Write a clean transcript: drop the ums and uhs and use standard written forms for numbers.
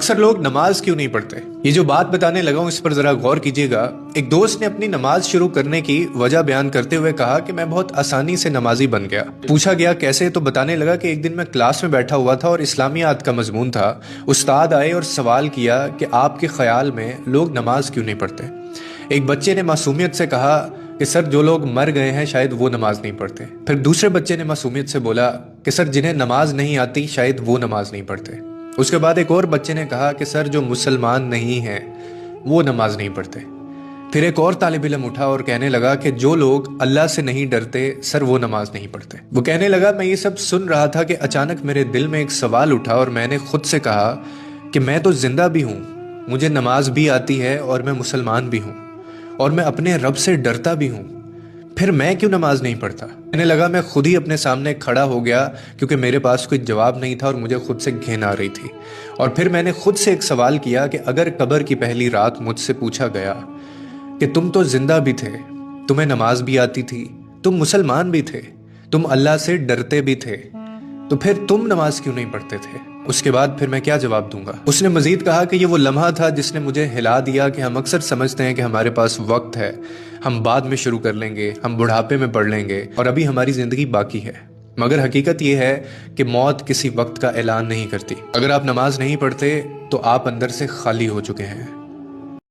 اکثر لوگ نماز کیوں نہیں پڑھتے؟ یہ جو بات بتانے لگا ہوں اس پر ذرا غور کیجیے گا۔ ایک دوست نے اپنی نماز شروع کرنے کی وجہ بیان کرتے ہوئے کہا کہ میں بہت آسانی سے نمازی بن گیا۔ پوچھا گیا کیسے، تو بتانے لگا کہ ایک دن میں کلاس میں بیٹھا ہوا تھا اور اسلامیات کا مضمون تھا۔ استاد آئے اور سوال کیا کہ آپ کے خیال میں لوگ نماز کیوں نہیں پڑھتے؟ ایک بچے نے معصومیت سے کہا کہ سر جو لوگ مر گئے ہیں شاید وہ نماز نہیں پڑھتے۔ پھر دوسرے بچے نے معصومیت سے بولا کہ سر جنہیں نماز نہیں آتی شاید وہ نماز نہیں پڑھتے۔ اس کے بعد ایک اور بچے نے کہا کہ سر جو مسلمان نہیں ہیں وہ نماز نہیں پڑھتے۔ پھر ایک اور طالب علم اٹھا اور کہنے لگا کہ جو لوگ اللہ سے نہیں ڈرتے سر وہ نماز نہیں پڑھتے۔ وہ کہنے لگا میں یہ سب سن رہا تھا کہ اچانک میرے دل میں ایک سوال اٹھا اور میں نے خود سے کہا کہ میں تو زندہ بھی ہوں، مجھے نماز بھی آتی ہے اور میں مسلمان بھی ہوں اور میں اپنے رب سے ڈرتا بھی ہوں، پھر میں کیوں نماز نہیں پڑھتا؟ کہنے لگا میں خود ہی اپنے سامنے کھڑا ہو گیا کیونکہ میرے پاس کوئی جواب نہیں تھا اور مجھے خود سے گھن آ رہی تھی، اور پھر میں نے خود سے ایک سوال کیا کہ اگر قبر کی پہلی رات مجھ سے پوچھا گیا کہ تم تو زندہ بھی تھے، تمہیں نماز بھی آتی تھی، تم مسلمان بھی تھے، تم اللہ سے ڈرتے بھی تھے، تو پھر تم نماز کیوں نہیں پڑھتے تھے؟ اس کے بعد پھر میں کیا جواب دوں گا؟ اس نے مزید کہا کہ یہ وہ لمحہ تھا جس نے مجھے ہلا دیا کہ ہم اکثر سمجھتے ہیں کہ ہمارے پاس وقت ہے، ہم بعد میں شروع کر لیں گے، ہم بڑھاپے میں پڑھ لیں گے اور ابھی ہماری زندگی باقی ہے، مگر حقیقت یہ ہے کہ موت کسی وقت کا اعلان نہیں کرتی۔ اگر آپ نماز نہیں پڑھتے تو آپ اندر سے خالی ہو چکے ہیں۔